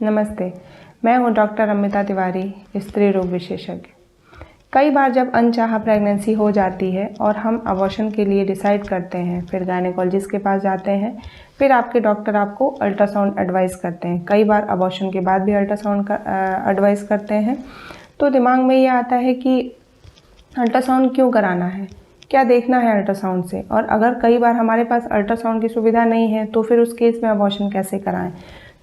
नमस्ते, मैं हूं डॉक्टर अमिता तिवारी, स्त्री रोग विशेषज्ञ। कई बार जब अनचाहा प्रेगनेंसी हो जाती है और हम अबॉर्शन के लिए डिसाइड करते हैं, फिर गायनेकोलॉजिस्ट के पास जाते हैं, फिर आपके डॉक्टर आपको अल्ट्रासाउंड एडवाइस करते हैं। कई बार अबॉर्शन के बाद भी अल्ट्रासाउंड का एडवाइस करते हैं। तो दिमाग में ये आता है कि अल्ट्रासाउंड क्यों कराना है, क्या देखना है अल्ट्रासाउंड से, और अगर कई बार हमारे पास अल्ट्रासाउंड की सुविधा नहीं है तो फिर उस केस में अबॉर्शन कैसे कराएं।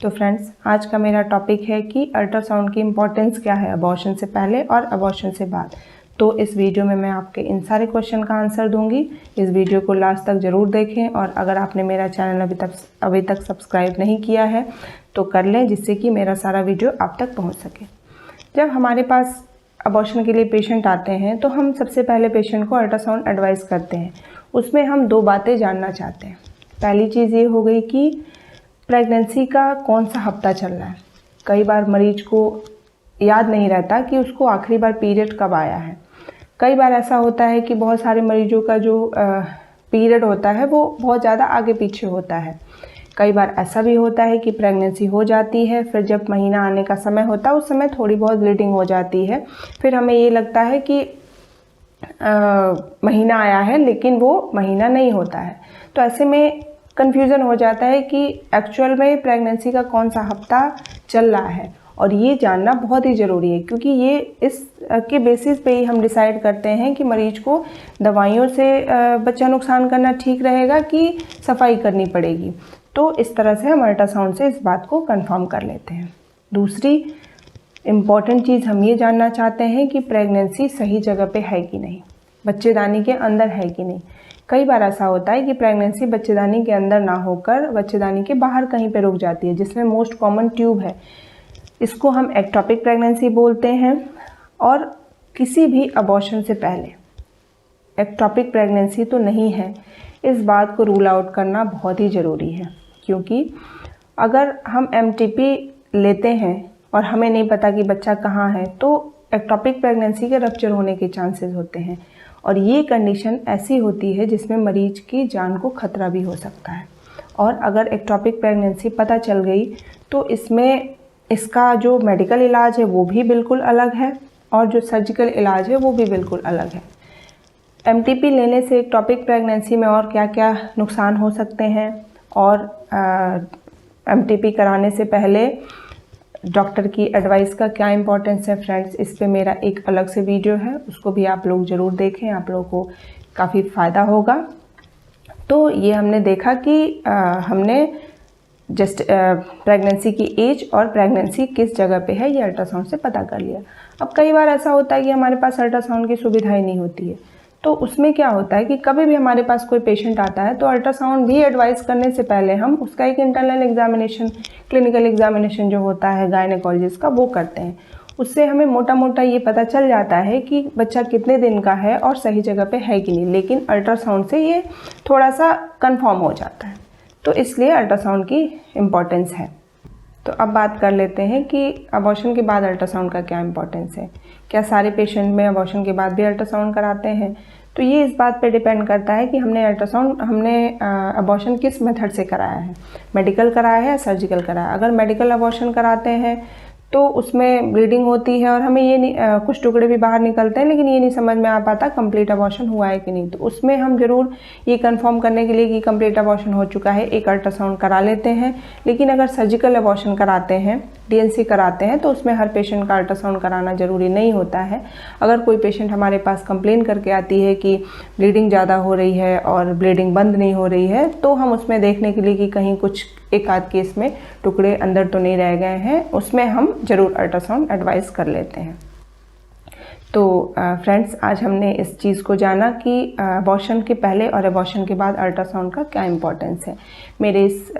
तो फ्रेंड्स, आज का मेरा टॉपिक है कि अल्ट्रासाउंड की इम्पोर्टेंस क्या है अबॉर्शन से पहले और अबॉर्शन से बाद। तो इस वीडियो में मैं आपके इन सारे क्वेश्चन का आंसर दूंगी। इस वीडियो को लास्ट तक ज़रूर देखें, और अगर आपने मेरा चैनल अभी तक सब्सक्राइब नहीं किया है तो कर लें, जिससे कि मेरा सारा वीडियो आप तक पहुँच सके। जब हमारे पास अबॉर्शन के लिए पेशेंट आते हैं तो हम सबसे पहले पेशेंट को अल्ट्रासाउंड एडवाइस करते हैं। उसमें हम 2 बातें जानना चाहते हैं। पहली चीज़ ये हो गई कि प्रेगनेंसी का कौन सा हफ्ता चल रहा है। कई बार मरीज को याद नहीं रहता कि उसको आखिरी बार पीरियड कब आया है। कई बार ऐसा होता है कि बहुत सारे मरीजों का जो पीरियड होता है वो बहुत ज़्यादा आगे पीछे होता है। कई बार ऐसा भी होता है कि प्रेगनेंसी हो जाती है, फिर जब महीना आने का समय होता है उस समय थोड़ी बहुत ब्लीडिंग हो जाती है। फिर हमें ये लगता है कि महीना आया है, लेकिन वो महीना नहीं होता है। तो ऐसे में कन्फ्यूज़न हो जाता है कि एक्चुअल में प्रेगनेंसी का कौन सा हफ्ता चल रहा है, और ये जानना बहुत ही ज़रूरी है, क्योंकि ये इस के बेसिस पे ही हम डिसाइड करते हैं कि मरीज को दवाइयों से बच्चा नुकसान करना ठीक रहेगा कि सफाई करनी पड़ेगी। तो इस तरह से हम अल्ट्रासाउंड से इस बात को कंफर्म कर लेते हैं। दूसरी इम्पॉर्टेंट चीज़ हम ये जानना चाहते हैं कि प्रेगनेंसी सही जगह पे है कि नहीं, बच्चेदानी के अंदर है कि नहीं। कई बार ऐसा होता है कि प्रेगनेंसी बच्चेदानी के अंदर ना होकर बच्चेदानी के बाहर कहीं पे रुक जाती है, जिसमें मोस्ट कॉमन ट्यूब है। इसको हम एक्टोपिक प्रेगनेंसी बोलते हैं। और किसी भी अबॉर्शन से पहले एक्टोपिक प्रेगनेंसी तो नहीं है, इस बात को रूल आउट करना बहुत ही ज़रूरी है। क्योंकि अगर हम एमटीपी लेते हैं और हमें नहीं पता कि बच्चा कहाँ है, तो एक्टोपिक प्रेगनेंसी के रप्चर होने के चांसेस होते हैं। और ये कंडीशन ऐसी होती है जिसमें मरीज की जान को खतरा भी हो सकता है। और अगर एक्टोपिक प्रेगनेंसी पता चल गई तो इसमें इसका जो मेडिकल इलाज है वो भी बिल्कुल अलग है, और जो सर्जिकल इलाज है वो भी बिल्कुल अलग है। एमटीपी लेने से एक्टोपिक प्रेगनेंसी में और क्या क्या नुकसान हो सकते हैं, और एमटीपी कराने से पहले डॉक्टर की एडवाइस का क्या इंपॉर्टेंस है फ्रेंड्स, इस पे मेरा एक अलग से वीडियो है, उसको भी आप लोग ज़रूर देखें, आप लोगों को काफ़ी फ़ायदा होगा। तो ये हमने देखा कि हमने जस्ट प्रेगनेंसी की एज और प्रेगनेंसी किस जगह पे है ये अल्ट्रासाउंड से पता कर लिया। अब कई बार ऐसा होता है कि हमारे पास अल्ट्रासाउंड की सुविधा ही नहीं होती है। तो उसमें क्या होता है कि कभी भी हमारे पास कोई पेशेंट आता है तो अल्ट्रासाउंड भी एडवाइस करने से पहले हम उसका एक इंटरनल एग्जामिनेशन, क्लिनिकल एग्जामिनेशन जो होता है गायनेकोलॉजिस्ट का, वो करते हैं। उससे हमें मोटा मोटा ये पता चल जाता है कि बच्चा कितने दिन का है और सही जगह पे है कि नहीं, लेकिन अल्ट्रासाउंड से ये थोड़ा सा कंफर्म हो जाता है। तो इसलिए अल्ट्रासाउंड की इम्पोर्टेंस है। तो अब बात कर लेते हैं कि अबॉर्शन के बाद अल्ट्रासाउंड का क्या इम्पोर्टेंस है। क्या सारे पेशेंट में अबॉर्शन के बाद भी अल्ट्रासाउंड कराते हैं? तो ये इस बात पे डिपेंड करता है कि हमने अबॉर्शन किस मेथड से कराया है, मेडिकल कराया है या सर्जिकल कराया है। अगर मेडिकल अबॉर्शन कराते हैं तो उसमें ब्लीडिंग होती है और हमें ये नहीं, कुछ टुकड़े भी बाहर निकलते हैं, लेकिन ये नहीं समझ में आ पाता कंप्लीट अबॉर्शन हुआ है कि नहीं। तो उसमें हम ज़रूर ये कंफर्म करने के लिए कि कंप्लीट अबॉर्शन हो चुका है, एक अल्ट्रासाउंड करा लेते हैं। लेकिन अगर सर्जिकल अबॉर्शन कराते हैं, डीएनसी कराते हैं, तो उसमें हर पेशेंट का अल्ट्रासाउंड कराना ज़रूरी नहीं होता है। अगर कोई पेशेंट हमारे पास कंप्लेन करके आती है कि ब्लीडिंग ज़्यादा हो रही है और ब्लीडिंग बंद नहीं हो रही है, तो हम उसमें देखने के लिए कि कहीं कुछ एक आध केस में टुकड़े अंदर तो नहीं रह गए हैं, उसमें हम ज़रूर अल्ट्रासाउंड एडवाइस कर लेते हैं। तो फ्रेंड्स, आज हमने इस चीज़ को जाना कि अबॉर्शन के पहले और अबॉर्शन के बाद अल्ट्रासाउंड का क्या इम्पोर्टेंस है। मेरे इस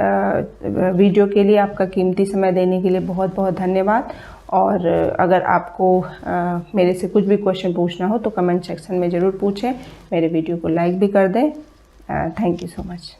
वीडियो के लिए आपका कीमती समय देने के लिए बहुत बहुत धन्यवाद। और अगर आपको मेरे से कुछ भी क्वेश्चन पूछना हो तो कमेंट सेक्शन में ज़रूर पूछें। मेरे वीडियो को लाइक भी कर दें। Thank you so much.